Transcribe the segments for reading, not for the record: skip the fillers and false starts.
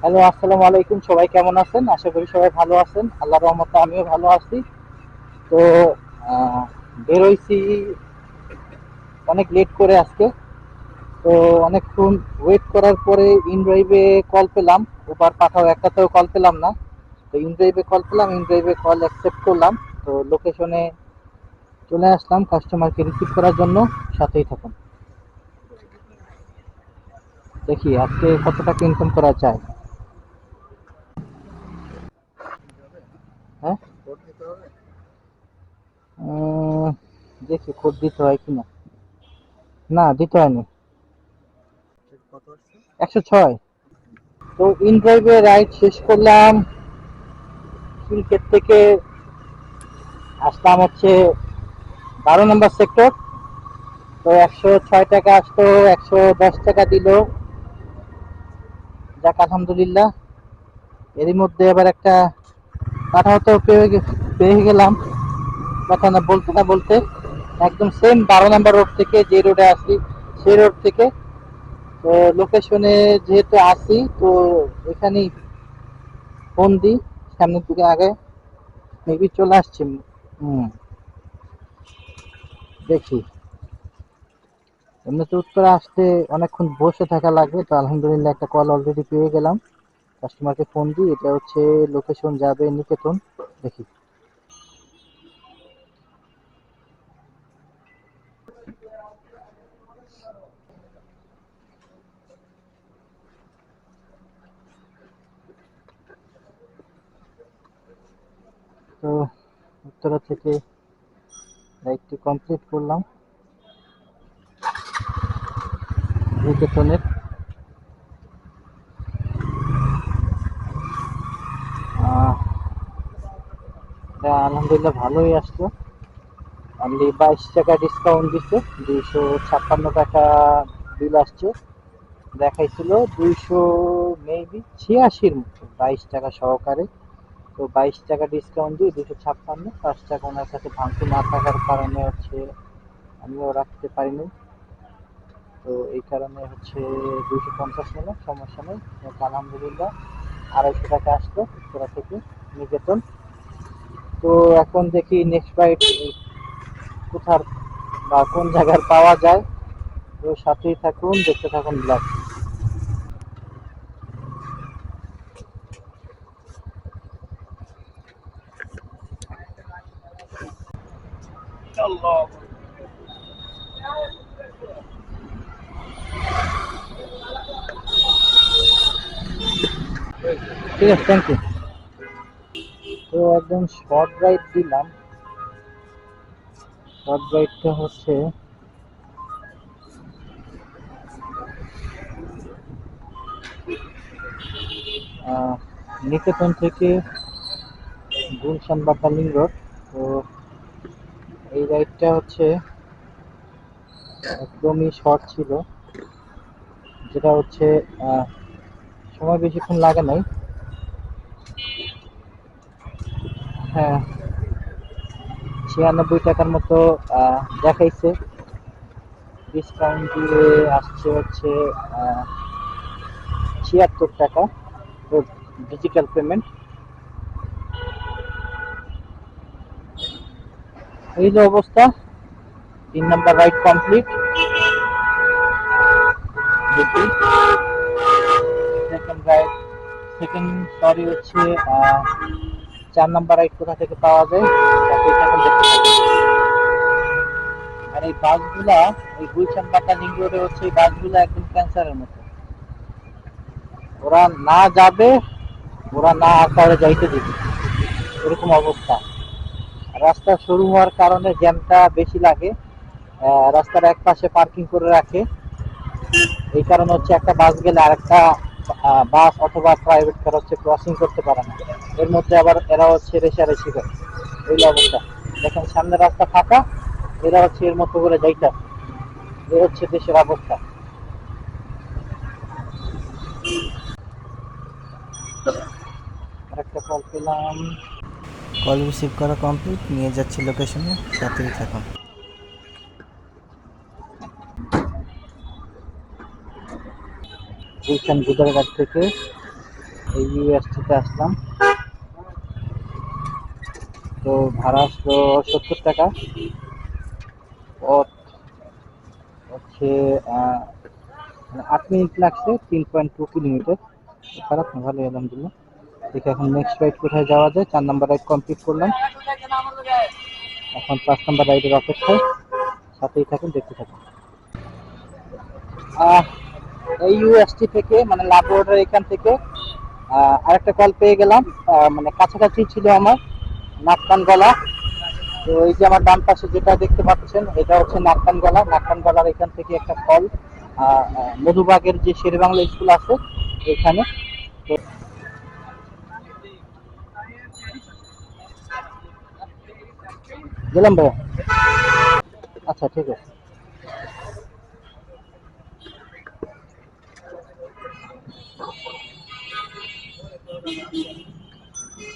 Hello, আসসালামু আলাইকুম। সবাই কেমন আছেন? আশা করি সবাই ভালো আছেন। আল্লাহর রহমতে আমিও ভালো আছি। তো আহ, বের হইছি অনেক লেট করে আজকে। তো অনেকক্ষণ ওয়েট করার পরে ইনড্রাইভে কল পেলাম। ওবার পাঠাও একটাতেও কল পেলাম না। তো ইনড্রাইভে কল পেলাম, ইনড্রাইভে কল অ্যাকসেপ্ট করলাম। তো লোকেশনে চলে আসলাম কাস্টমারকে রিসিভ করার জন্য। সাথেই থাকুন, দেখি আজকে কত টাকা ইনকাম করা যায়। হ্যাঁ, উম, দেখি কোড দিতে হয় কিনা। না, দিতে হয়নি। 106। তো ইন ড্রাইভে রাইড শেষ করলাম। সিলকেট থেকে আসলাম হচ্ছে 12 নম্বর সেক্টর। তো 106 টাকা আসতো, 110 টাকা দিল। যাক, আলহামদুলিল্লাহ। এরই মধ্যে আবার একটা পাঠাও তো পেয়ে গেলাম। কথা না বলতে না বলতে একদম সেম 12 নম্বর রোড থেকে, যে রোডে আসি সেই রোড থেকে। তো লোকেশনে যেহেতু আসি, তো এখানেই ফোন দিই। সামনের দিকে আগে মেবি চলে আসছি। হুম, দেখি। এমনিতে উত্তরে আসতে অনেকক্ষণ বসে থাকা লাগবে। তো আলহামদুলিল্লাহ একটা কল অলরেডি পেয়ে গেলাম। কাস্টমারকে ফোন দিই, এটা হচ্ছে লোকেশন যাবে নিকেতন। দেখি। তো উত্তরা থেকে রাইডটি কমপ্লিট করলাম নিকেতনের। এটা আলহামদুলিল্লাহ ভালোই আসলো। অনলি 22 টাকা ডিসকাউন্ট দিচ্ছে। 256 টাকা বিল আসছে। দেখাইছিল 200, মেবি 86-র মতো, 22 টাকা সহকারে। তো 22 টাকা ডিসকাউন্ট দিয়ে 256, 5 টাকা ওনার কাছে ভাঙতি না থাকার কারণে হচ্ছে আমিও রাখতে পারিনি। তো এই কারণে হচ্ছে 250 নিলাম, সমস্যা নেই। আলহামদুলিল্লাহ 250 টাকা আসলো উত্তরা থেকে নিকেতন। তো এখন দেখি নেক্সট রাইড কোথার বা কোন জায়গার পাওয়া যায়। তো সাথেই থাকুন, দেখতে থাকুন ব্লগ। ঠিক আছে, থ্যাংক ইউ। তো একদম শর্ট রাইড দিলাম। শর্ট রাইডটা হচ্ছে আহ, নিকেতন থেকে গুলশান বাতালিং রোড। তো এই রাইডটা হচ্ছে একদমই শর্ট ছিল, যেটা হচ্ছে আহ, সময় বেশিক্ষণ লাগে নাই। হ্যাঁ, 96 টাকার মতো দেখাইছে। ডিসকাউন্ট দিয়ে আসছে হচ্ছে 76 টাকা। তো ডিজিটাল পেমেন্ট। এই যে অবস্থা, 3 নম্বর রাইড কমপ্লিট। দেখি সেকেন্ড রাইড, সেকেন্ড সরি হচ্ছে 4 নম্বর রাইড কোথা থেকে পাওয়া যায়। তাকে এখন দেখতে থাকি। আর এই বাসগুলা, এই গুলশান পাতা লিঙ্ক রোডে হচ্ছে এই বাসগুলা একদম ক্যান্সারের মতো। ওরা না যাবে, ওরা না আকারে যাইতে দিবে, এরকম অবস্থা। রাস্তা সরু হওয়ার কারণে জ্যামটা বেশি লাগে। রাস্তার এক পাশে পার্কিং করে রাখে। এই কারণে হচ্ছে একটা বাস গেলে আরেকটা বাস অথবা প্রাইভেট কার হচ্ছে ক্রসিং করতে পারে না। এর মধ্যে আবার এরা হচ্ছে রেষারেষি করে। এই অবস্থা। দেখেন সামনে রাস্তা ফাঁকা, এরা হচ্ছে এর মতো করে যাইতে। এ হচ্ছে দেশের অবস্থা। আরেকটা কল পেলাম। কল রিসিভ করা কমপ্লিট, নিয়ে যাচ্ছি লোকেশনে, সাথেই থাকুন। গুলশান বুদারঘাট থেকে এই ইউএসটিতে আসলাম। তো ভাড়া আসলো 70 টাকা। পথ হচ্ছে 8 মিনিট লাগছে, 3.2 কিলোমিটার। খারাপ না, ভালোই আলহামদুলিল্লাহ। দেখি এখন নেক্সট রাইড কোথায় যাওয়া যায়। 4 নম্বর রাইড কমপ্লিট করলাম, এখন 5 নম্বর রাইডের অপেক্ষায়। সাথেই থাকুন, দেখতে থাকুন। এই ইউএসটি থেকে মানে লাভ রোডের এখান থেকে আরেকটা কল পেয়ে গেলাম। মানে কাছাকাছি ছিল আমার নাককান গলা। তো এই যে আমার ডান পাশে যেটা দেখতে পাচ্ছেন, এটা হচ্ছে নাককান গলা। নাককান গলার এখান থেকে একটা কল মধুবাগের যে শেরেবাংলা স্কুল আছে এখানে। তো গেলাম ভাইয়া। আচ্ছা, ঠিক আছে।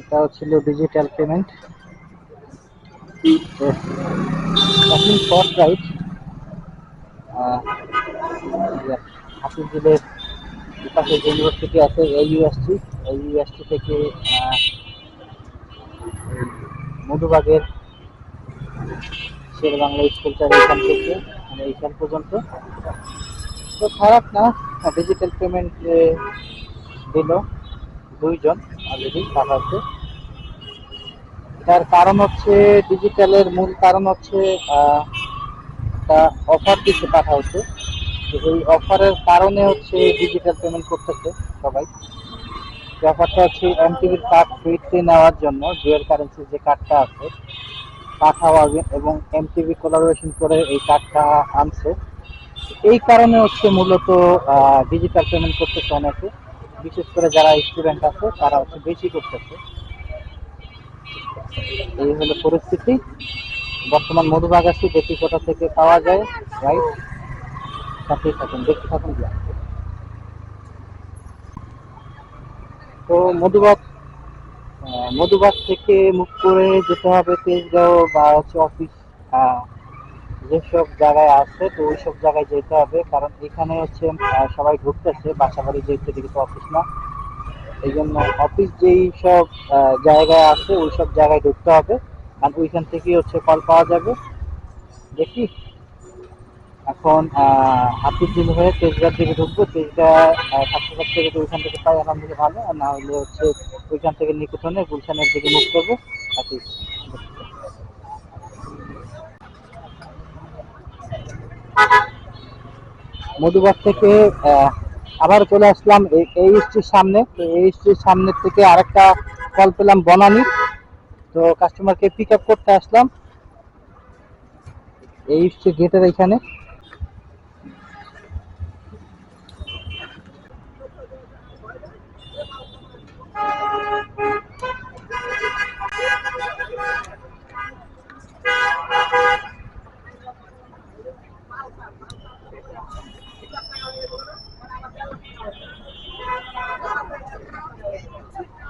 এটা হচ্ছিল ডিজিটাল পেমেন্ট। তো এখন শর্ট রাইড হাফিজুলের পাশে যে ইউনিভার্সিটি আছে ইউএসটি, এই ইউএসটি থেকে মধুবাগের শেরেবাংলা স্কুলটার এখান থেকে মানে এইখান পর্যন্ত। তো খারাপ না, ডিজিটাল পেমেন্ট দিল দুইজন অলরেডি পাঠাচ্ছে। তার কারণ হচ্ছে, ডিজিটালের মূল কারণ হচ্ছে একটা অফার দিতে পাঠা হচ্ছে। তো এই অফারের কারণে হচ্ছে ডিজিটাল পেমেন্ট করতেছে সবাই। যে অফারটা হচ্ছে এমটিভির কার্ড ফ্রিতে নেওয়ার জন্য, ডুয়েল কারেন্সির যে কার্ডটা আছে পাঠাও আগে, এবং এমটিভি কোলাবোরেশন করে এই কার্ডটা আনছে। এই কারণে হচ্ছে মূলত ডিজিটাল পেমেন্ট করতেছে অনেকে, বিশেষ করে যারা স্টুডেন্ট আছে তারা হচ্ছে বেশি করতেছে। এই হলো পরিস্থিতি। বর্তমান মধুবাগ আছি, দেখি কোথা থেকে পাওয়া যায় রাইট। সাথেই থাকুন, দেখতে থাকুন। তো মধুবাগ থেকে মুখ করে যেতে হবে তেজগাঁও বা হচ্ছে অফিস যেসব জায়গায় আছে, তো ওই সব জায়গায় যেতে হবে। কারণ এখানে হচ্ছে সবাই ঢুকতেছে, বাসা বাড়ি যেতে কিন্তু অফিস না। এই জন্য অফিস যেই সব জায়গায় আছে ওই সব জায়গায় ঢুকতে হবে। আর ওইখান থেকেই হচ্ছে কল পাওয়া যাবে। দেখি এখন হাতির হয়ে তেজগাঁর দিকে ঢুকবো। তেজগাঁ ছাত্রছাত্রী থেকে যদি ওইখান থেকে পাই আলহামদুলিল্লাহ ভালো, আর না হলে হচ্ছে ওইখান থেকে নিকুচনে গুলশানের দিকে মুখ করবো। আর মধুবাগ থেকে আবার চলে আসলাম এই স্ট্রির সামনে। তো এই স্ট্রির সামনে থেকে আরেকটা কল পেলাম বনানী। তো কাস্টমারকে পিক আপ করতে আসলাম এই স্ট্রি গেটের এখানে।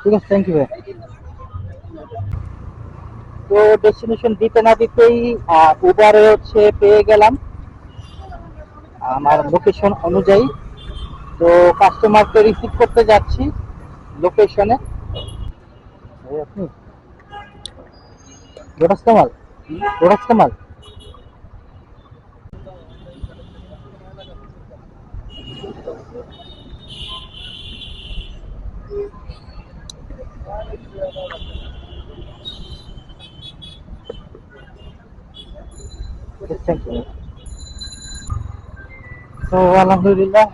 ঠিক আছে, থ্যাংক ইউ ভাই। তো ডেস্টিনেশন দিতে না দিতেই উবারে হচ্ছে পেয়ে গেলাম আমার লোকেশন অনুযায়ী। তো কাস্টমারকে রিসিভ করতে যাচ্ছি লোকেশনে। আপনি good customer, good customer. Thank you. তো আলহামদুলিল্লাহ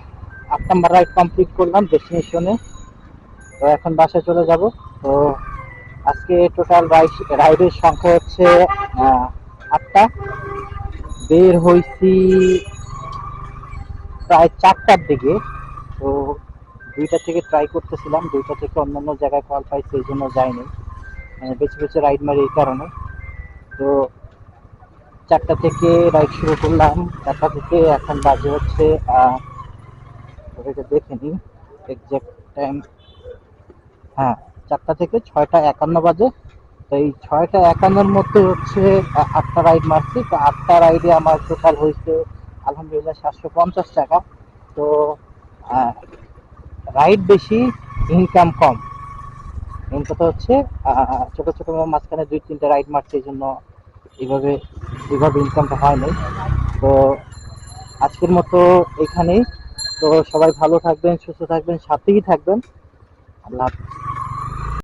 8 নম্বর রাইড কমপ্লিট করলাম ডেস্টিনেশনে। তো এখন বাসায় চলে যাব। তো আজকে টোটাল রাইডের সংখ্যা হচ্ছে 8টা। বের হয়েছি প্রায় 4টার দিকে। তো 2টা থেকে ট্রাই করতেছিলাম, 2টা থেকে অন্যান্য জায়গায় কল পাইছি, এই জন্য যাইনি, মানে বেছে বেছে রাইড মারি এই কারণে। তো 4টা থেকে রাইড শুরু করলাম, 4টা থেকে এখন বাজে হচ্ছে ওটাকে দেখে নিই এক্সাক্ট টাইম। হ্যাঁ, 4টা থেকে 6টা 51 বাজে। তো এই 6টা 51-র মধ্যে হচ্ছে 8টা রাইড মারছি। তো 8টা রাইডে আমার টোটাল হয়েছে আলহামদুলিল্লাহ 750 টাকা। তো রাইড বেশি, ইনকাম কম। মেন কথা হচ্ছে ছোট ছোট মাঝখানে 2-3টা রাইড মারছে, এই জন্য এইভাবে এইভাবে ইনকামটা হয় নাই। তো আজকের মতো এখানেই। তো সবাই ভালো থাকবেন, সুস্থ থাকবেন, সাথেই থাকবেন। আল্লাহ হাফেজ।